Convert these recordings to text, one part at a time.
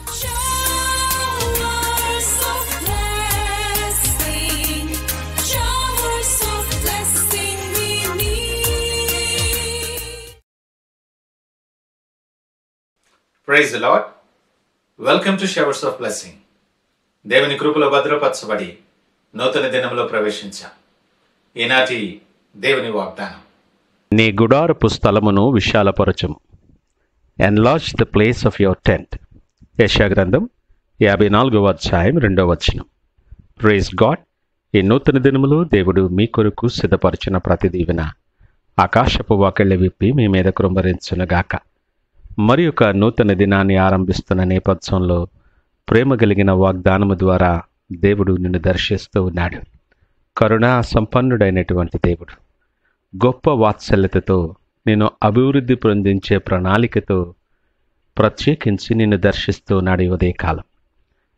Showers of blessing, showers of blessing we need. Praise the Lord. Welcome to Showers of Blessing. దేవుని కృపలో భద్రపరచబడి నూతన దినంలో ప్రవేశించాం. ఈనాటి దేవుని వాగ్దానం, నీ గుడారపు స్థలమును విశాలపరచుము. Enlarge the place of your tent. యెషయా గ్రంథం 54వ అధ్యాయం 2వ వచనం. Praise God. ఈ నూతన దినములో దేవుడు మీ కొరకు సిద్ధపరిచిన ప్రతి దీవెన ఆకాశపు వాకిళ్ళ విప్పి మీ మీద కృంభరించునుగాక. మరి ఒక నూతన దినాన్ని ఆరంభిస్తున్న నేపథ్యంలో ప్రేమ కలిగిన వాగ్దానము ద్వారా దేవుడు నిన్ను దర్శిస్తూ ఉన్నాడు. కరుణా సంపన్నుడైనటువంటి దేవుడు గొప్ప వాత్సల్యతతో నేను అభివృద్ధి పొందించే ప్రణాళికతో ప్రత్యేకించి నిన్ను దర్శిస్తూ ఉన్నాడు. ఈ ఉదయకాలం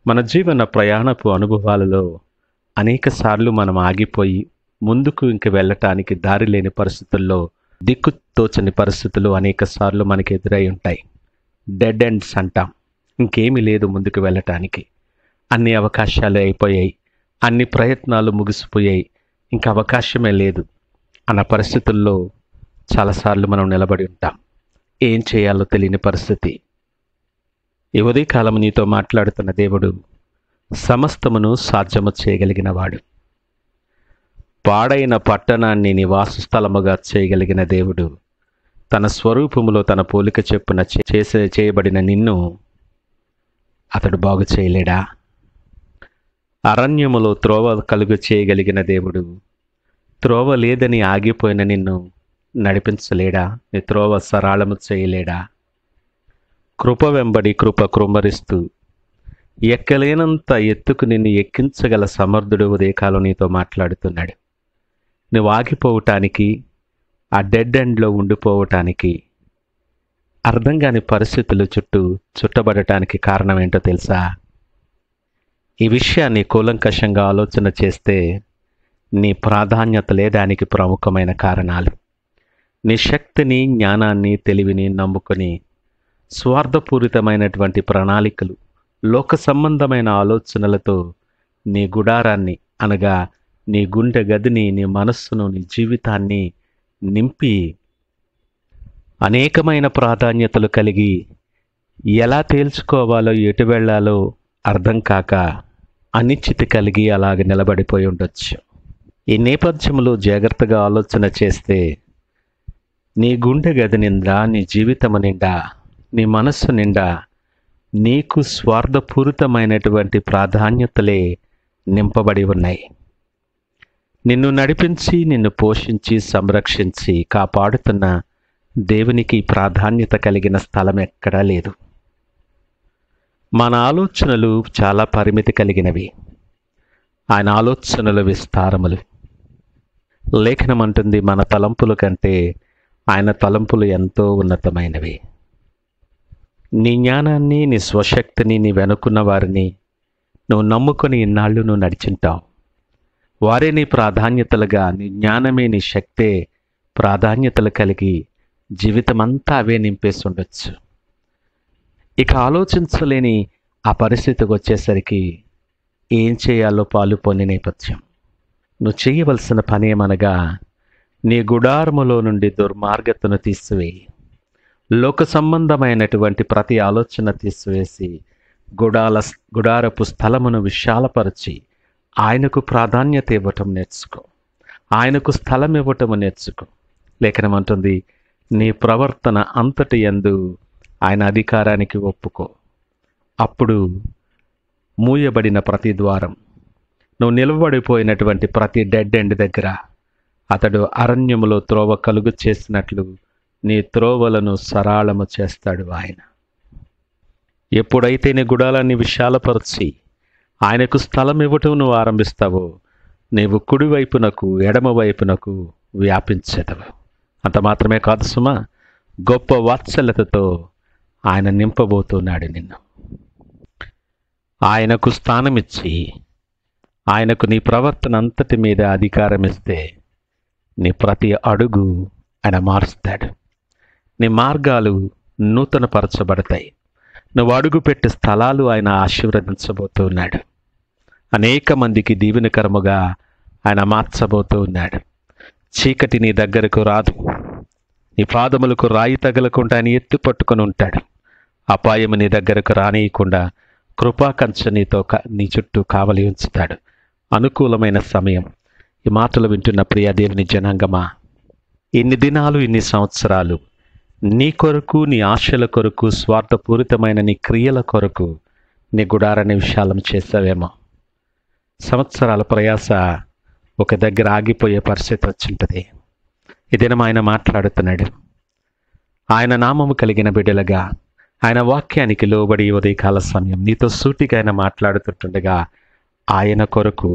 మన జీవన ప్రయాణపు అనుభవాలలో అనేకసార్లు మనం ఆగిపోయి ముందుకు ఇంక వెళ్ళటానికి దారి లేని పరిస్థితుల్లో, దిక్కు తోచని పరిస్థితులు అనేకసార్లు మనకి ఎదురై ఉంటాయి. డెడ్ ఎండ్స్ అంటాం. ఇంకేమీ లేదు ముందుకు వెళ్ళటానికి. అన్ని అవకాశాలు అయిపోయాయి, అన్ని ప్రయత్నాలు ముగిసిపోయాయి, ఇంకా అవకాశమే లేదు అన్న పరిస్థితుల్లో చాలాసార్లు మనం నిలబడి ఉంటాం. ఏం చేయాలో తెలియని పరిస్థితి. ఈ ఉదయకాలం నీతో మాట్లాడుతున్న దేవుడు సమస్తమును సాధ్యము చేయగలిగిన వాడు. పాడైన పట్టణాన్ని నివాస స్థలముగా చేయగలిగిన దేవుడు తన స్వరూపములో తన పోలిక చెప్పున చేయబడిన నిన్ను అతడు బాగు చేయలేడా? అరణ్యములో త్రోవ కలుగు చేయగలిగిన దేవుడు త్రోవ లేదని ఆగిపోయిన నిన్ను నడిపించలేడా? నీ త్రోవ సరళము చేయలేడా? కృప వెంబడి కృప కృమ్మరిస్తూ ఎక్కలేనంత ఎత్తుకు నిన్ను ఎక్కించగల సమర్థుడు ఉదయకాలం నీతో మాట్లాడుతున్నాడు. నువ్వు ఆగిపోవటానికి, ఆ డెడ్ ఎండ్లో ఉండిపోవటానికి, అర్థం కాని పరిస్థితులు చుట్టూ చుట్టబడటానికి కారణం ఏంటో తెలుసా? ఈ విషయాన్ని కూలంకషంగా ఆలోచన చేస్తే నీ ప్రాధాన్యతలే దానికి ప్రముఖమైన కారణాలు. నీ శక్తిని, జ్ఞానాన్ని, తెలివిని నమ్ముకొని స్వార్థపూరితమైనటువంటి ప్రణాళికలు, లోక సంబంధమైన ఆలోచనలతో నీ గుడారాన్ని అనగా నీ గుండె గదిని, నీ మనస్సును, నీ జీవితాన్ని నింపి అనేకమైన ప్రాధాన్యతలు కలిగి ఎలా తేల్చుకోవాలో, ఎటు వెళ్ళాలో అర్థం కాక అనిశ్చితి కలిగి అలాగ నిలబడిపోయి ఉండొచ్చు. ఈ నేపథ్యంలో జాగ్రత్తగా ఆలోచన చేస్తే నీ గుండె గది నిండా, నీ జీవితము నిండా, నీ మనస్సు నిండా నీకు స్వార్థపూరితమైనటువంటి ప్రాధాన్యతలే నింపబడి ఉన్నాయి. నిన్ను నడిపించి, నిన్ను పోషించి, సంరక్షించి, కాపాడుతున్న దేవునికి ప్రాధాన్యత కలిగిన స్థలం ఎక్కడా లేదు. మన ఆలోచనలు చాలా పరిమితి కలిగినవి. ఆయన ఆలోచనలు విస్తారములు. లేఖనం అంటుంది, మన తలంపుల కంటే ఆయన తలంపులు ఎంతో ఉన్నతమైనవి. నీ జ్ఞానాన్ని, నీ స్వశక్తిని, నీ వెనుకున్న వారిని నువ్వు నమ్ముకొని ఇన్నాళ్ళు నువ్వు నడిచింటావు. వారే నీ ప్రాధాన్యతలుగా, నీ జ్ఞానమే, నీ శక్తే ప్రాధాన్యతలు కలిగి జీవితమంతా అవే నింపేసి ఉండొచ్చు. ఇక ఆలోచించలేని ఆ పరిస్థితికి వచ్చేసరికి ఏం చేయాలో పాలుపోని నేపథ్యం. నువ్వు చేయవలసిన పని ఏమనగా నీ గుడారములో నుండి దుర్మార్గతను తీసివేయి. లోక సంబంధమైనటువంటి ప్రతి ఆలోచన తీసివేసి గుడారపు స్థలమును విశాలపరిచి ఆయనకు ప్రాధాన్యత ఇవ్వటం నేర్చుకో. ఆయనకు స్థలం ఇవ్వటం నేర్చుకో. లేఖనం అంటుంది, నీ ప్రవర్తన అంతటి యందు ఆయన అధికారానికి ఒప్పుకో. అప్పుడు మూయబడిన ప్రతి ద్వారం, నువ్వు నిలబడిపోయినటువంటి ప్రతి డెడ్ ఎండ్ దగ్గర అతడు అరణ్యములో త్రోవ కలుగు చేసినట్లు నీ త్రోవలను సరళము చేస్తాడు ఆయన. ఎప్పుడైతే నీ గుడాలాన్ని విశాలపరిచి ఆయనకు స్థలం ఇవ్వటం నువ్వు ఆరంభిస్తావో, నీవు కుడివైపునకు, ఎడమవైపునకు వ్యాపించేదవు. అంత మాత్రమే కాదు సుమా, గొప్ప వాత్సల్యతతో ఆయన నింపబోతున్నాడు నిన్ను. ఆయనకు స్థానమిచ్చి ఆయనకు నీ ప్రవర్తన అంతటి మీద అధికారం ఇస్తే నీ ప్రతి అడుగు ఆయన మారుస్తాడు. నీ మార్గాలు నూతనపరచబడతాయి. నువ్వు అడుగుపెట్టే స్థలాలు ఆయన ఆశీర్వదించబోతూ ఉన్నాడు. అనేక మందికి దీవెనకరముగా ఆయన మార్చబోతూ ఉన్నాడు. చీకటి నీ దగ్గరకు రాదు. నీ పాదములకు రాయి తగలకుండా ఆయన ఎత్తి పట్టుకొని ఉంటాడు. అపాయము నీ దగ్గరకు రానియకుండా కృపా కంచె నీ చుట్టూ కావలి ఉంచుతాడు. అనుకూలమైన సమయం. ఈ మాటలు వింటున్న ప్రియ దేవుని జనాంగమా, ఇన్ని దినాలు, ఇన్ని సంవత్సరాలు నీ కొరకు, నీ ఆశల కొరకు, స్వార్థపూరితమైన నీ క్రియల కొరకు నీ గుడారాన్ని విశాలం చేసావేమో. సంవత్సరాల ప్రయాస ఒక దగ్గర ఆగిపోయే పరిస్థితి వచ్చింటుంది. ఈ దినం ఆయన మాట్లాడుతున్నాడు. ఆయన నామము కలిగిన బిడ్డలుగా ఆయన వాక్యానికి లోబడి ఉదయకాల సమయం నీతో సూటిగా ఆయన మాట్లాడుతుండగా ఆయన కొరకు,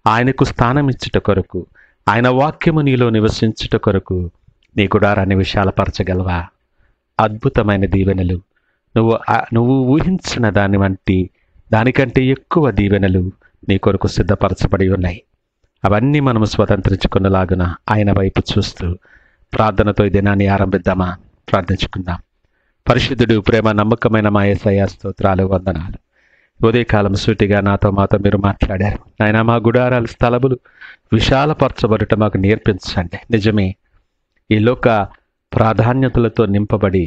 ఆయనకు స్థానం ఇచ్చుట కొరకు, ఆయన వాక్యము నీలో నివసించుట కొరకు నీ గుడారాన్ని విశాలపరచగలవా? అద్భుతమైన దీవెనలు, నువ్వు ఊహించిన దానికంటే ఎక్కువ దీవెనలు నీ కొరకు సిద్ధపరచబడి ఉన్నాయి. అవన్నీ మనము స్వతంత్రించుకున్నలాగున ఆయన వైపు చూస్తూ ప్రార్థనతో ఈ దినాన్ని ఆరంభిద్దామా? ప్రార్థించుకుందాం. పరిశుద్ధుడు, ప్రేమ నమ్మకమైన మా యేసయ్య, స్తోత్రాలు, వందనాలు. ఉదయకాలం సూటిగా నాతో మాతో మీరు మాట్లాడారు. ఆయన మా గుడారాల స్థలములు విశాలపరచబడుట మాకు నేర్పించండి. నిజమే, ఈ లోక ప్రాధాన్యతలతో నింపబడి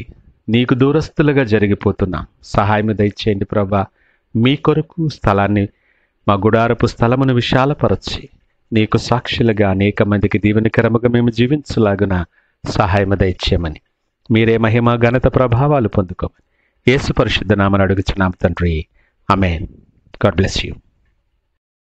నీకు దూరస్తులుగా జరిగిపోతున్నాం. సహాయం దయచేయండి ప్రభా. మీ కొరకు స్థలాన్ని, మా గుడారపు స్థలమును విశాలపరచి నీకు సాక్షులుగా అనేక మందికి దీవెనకరముగా మేము జీవించలాగున సహాయం దయచేయమని, మీరే మహిమ ఘనత ప్రభావాలు పొందుకోమని యేసు పరిశుద్ధ నామమున అడుగుచున్నాం తండ్రి. ఆమేన్. God bless you.